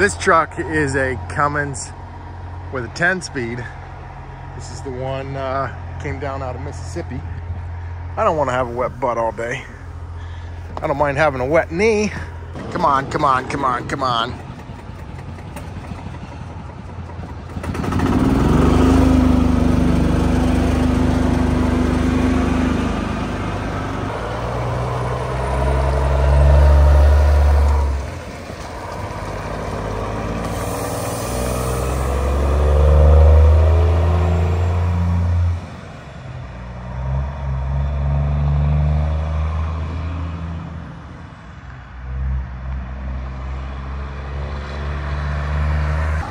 this truck is a Cummins with a 10-speed. This is the one came down out of Mississippi. I don't want to have a wet butt all day. I don't mind having a wet knee. Come on, come on, come on, come on.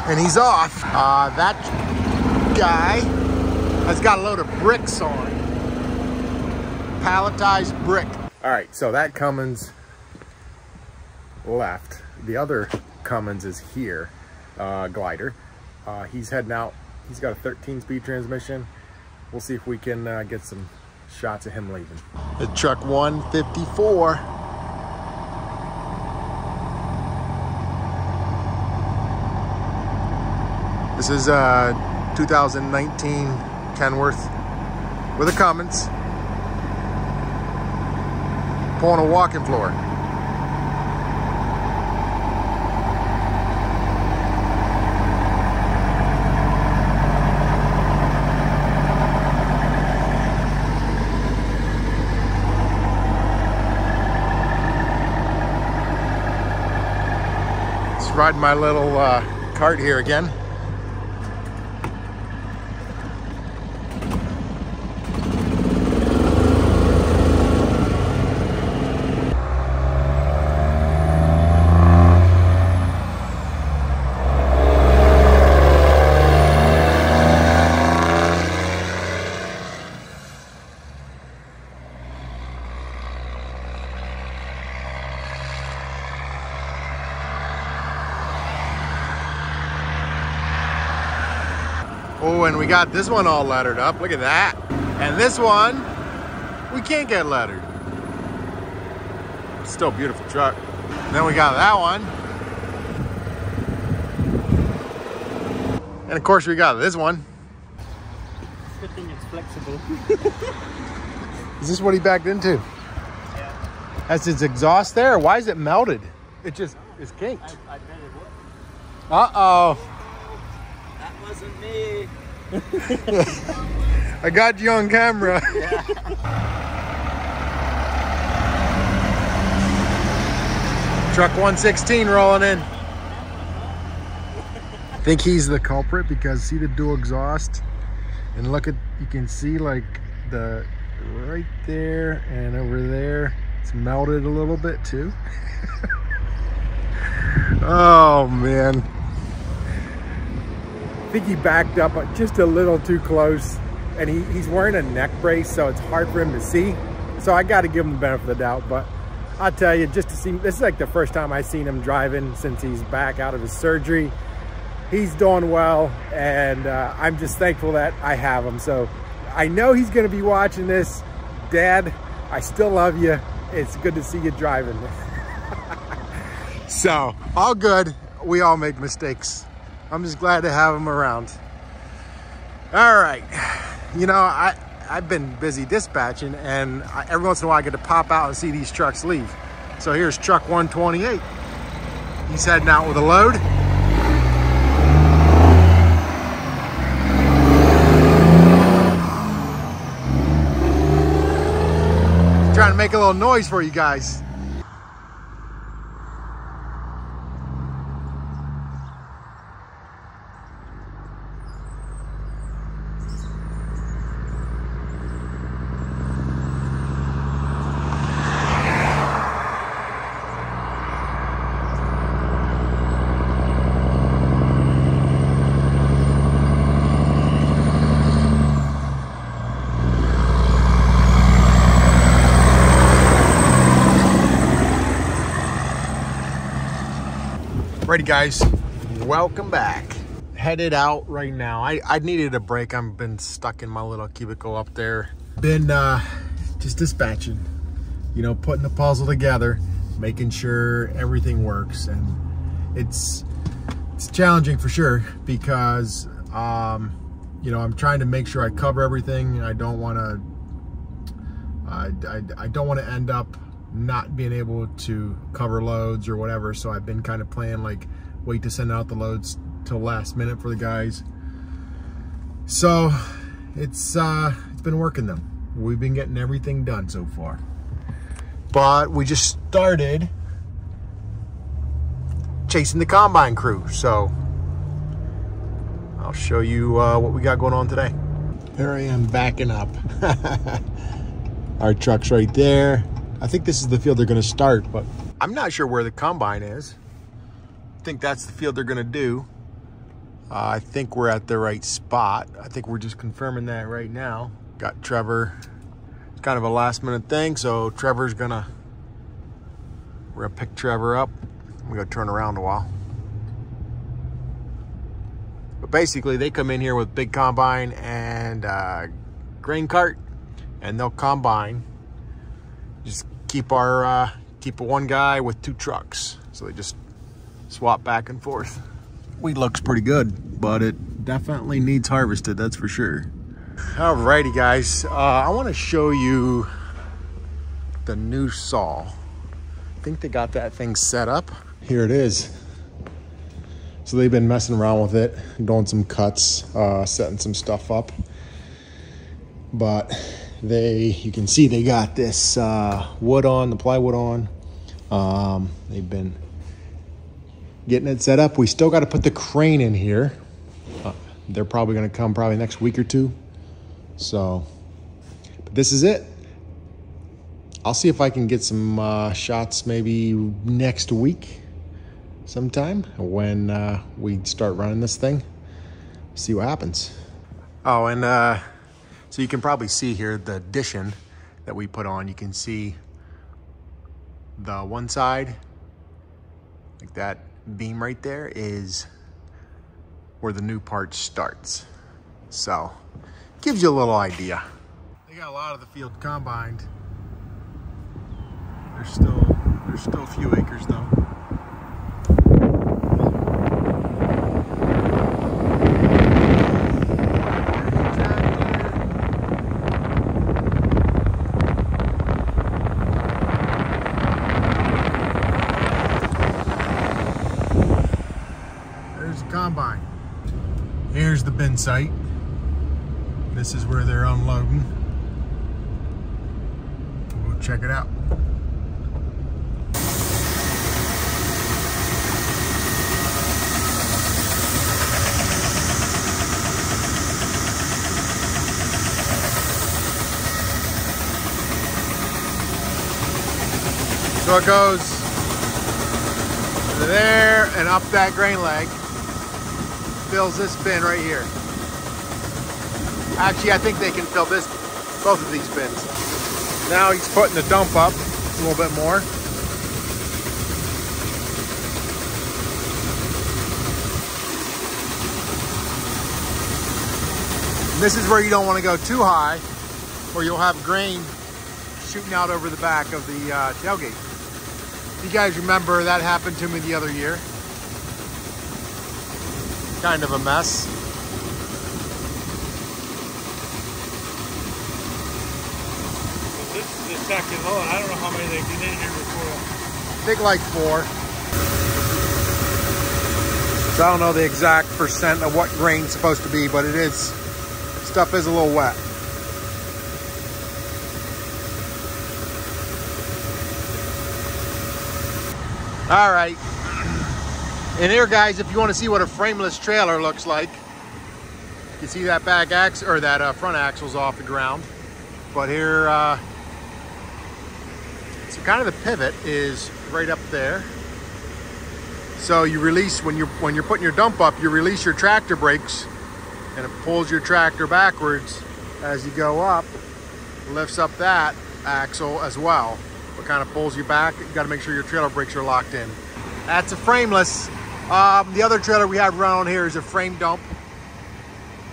And he's off. That guy has got a load of bricks on. Palletized brick. All right, so that Cummins left. The other Cummins is here, glider. He's heading out. He's got a 13-speed transmission. We'll see if we can get some shots of him leaving. The truck 154. This is a 2019 Kenworth with a Cummins. Pulling a walking floor. Just riding my little cart here again. Oh, and we got this one all lettered up. Look at that. And this one, we can't get lettered. Still a beautiful truck. And then we got that one. And of course we got this one. Good thing it's flexible. Is this what he backed into? Yeah. That's its exhaust there? Why is it melted? It just is kinked. I bet it was. Uh-oh. That wasn't me. I got you on camera. Yeah. Truck 116 rolling in. I think he's the culprit because see the dual exhaust? And look at, you can see like the right there and over there. It's melted a little bit too. Oh man. I think he backed up just a little too close, and he's wearing a neck brace, so it's hard for him to see. So I got to give him the benefit of the doubt, but I'll tell you, just to see, this is like the first time I've seen him driving since he's back out of his surgery. He's doing well, and I'm just thankful that I have him. So I know he's going to be watching this. Dad, I still love you. It's good to see you driving. So all good. We all make mistakes. I'm just glad to have him around. All right. You know, I've been busy dispatching, and every once in a while I get to pop out and see these trucks leave. So here's truck 128. He's heading out with a load. Trying to make a little noise for you guys. Alrighty guys, welcome back. Headed out right now. I needed a break. I've been stuck in my little cubicle up there. Been just dispatching, you know, putting the puzzle together, making sure everything works. And it's It's challenging for sure because, you know, I'm trying to make sure I cover everything. I don't want to, I don't want to end up not being able to cover loads or whatever. So I've been kind of playing like wait to send out the loads till last minute for the guys. So it's been working though. We've been getting everything done so far. But we just started chasing the combine crew. So I'll show you what we got going on today. Here I am backing up. Our truck's right there. I think this is the field they're gonna start, but I'm not sure where the combine is. I think that's the field they're gonna do. I think we're at the right spot. I think we're just confirming that right now. Got Trevor. It's kind of a last minute thing, so we're gonna pick Trevor up. We're gonna turn around a while. But basically they come in here with big combine and grain cart, and they'll combine. Just keep one guy with 2 trucks. So they just swap back and forth. Wheat looks pretty good, but it definitely needs harvested, that's for sure. Alrighty guys, I want to show you the new saw. I think they got that thing set up. Here it is. So they've been messing around with it, doing some cuts, setting some stuff up. But you can see they got this wood on, the plywood on. They've been getting it set up. We still got to put the crane in here. They're probably going to come next week or 2. So, but this is it. I'll see if I can get some shots maybe next week sometime when we start running this thing. See what happens. Oh, and so you can probably see here the addition that we put on. You can see the one side, like that beam right there, is where the new part starts. So gives you a little idea. They got a lot of the field combined. There's still a few acres though. There's the combine. Here's the bin site. This is where they're unloading. We'll check it out. So it goes to there and up that grain leg. Fills this bin right here. Actually, I think they can fill both of these bins. Now he's putting the dump up a little bit more. And this is where you don't want to go too high, or you'll have grain shooting out over the back of the tailgate. If you guys remember, that happened to me the other year. Kind of a mess. This is the second load. I don't know how many they get in here before. I think like 4. So I don't know the exact percent of what grain's supposed to be, but it is, stuff is a little wet. All right. And here, guys, if you want to see what a frameless trailer looks like, you see that back axle, or that front axle's off the ground. But here, so kind of the pivot is right up there. So you release, when you're putting your dump up, you release your tractor brakes, and it pulls your tractor backwards as you go up, lifts up that axle as well. It kind of pulls you back. You got to make sure your trailer brakes are locked in. That's a frameless. The other trailer we have around here is a frame dump.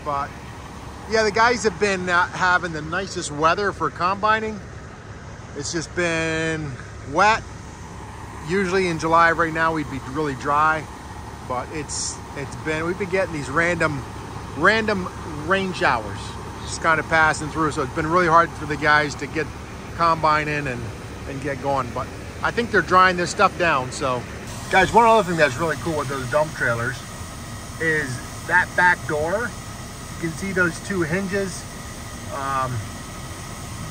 But yeah, the guys have been having the nicest weather for combining. It's just been wet. Usually in July right now we'd be really dry, but we've been getting these random rain showers just kind of passing through. So it's been really hard for the guys to get combine in and get going. But I think they're drying this stuff down. So guys, one other thing that's really cool with those dump trailers is that back door. You can see those two hinges.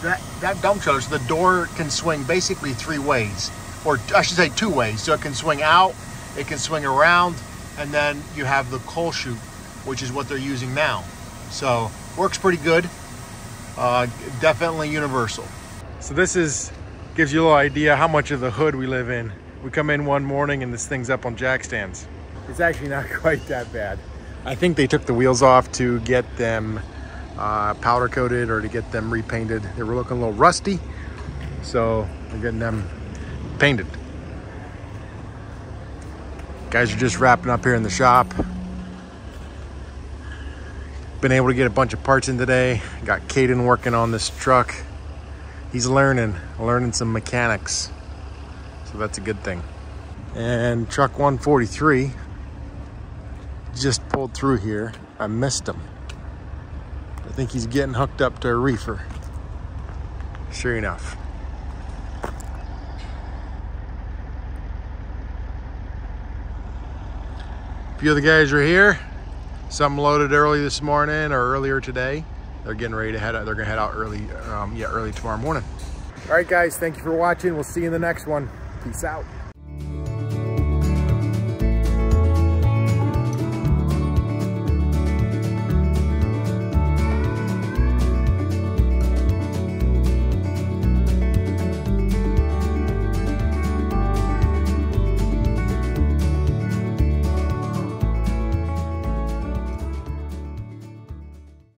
That dump trailer, so the door can swing basically 3 ways, or I should say 2 ways. So it can swing out, it can swing around, and then you have the coal chute, which is what they're using now. So works pretty good. Definitely universal. So this gives you a little idea how much of the hood we live in. We come in one morning and this thing's up on jack stands. It's actually not quite that bad. I think they took the wheels off to get them powder coated or to get them repainted. They were looking a little rusty, so we're getting them painted. Guys are just wrapping up here in the shop. Been able to get a bunch of parts in today. Got Caden working on this truck. He's learning some mechanics, so that's a good thing. And truck 143 just pulled through here. I missed him. I think he's getting hooked up to a reefer. Sure enough. A few of the guys are here. Some loaded early this morning or earlier today. They're getting ready to head out. They're gonna head out early, early tomorrow morning. All right, guys, thank you for watching. We'll see you in the next one. Peace out.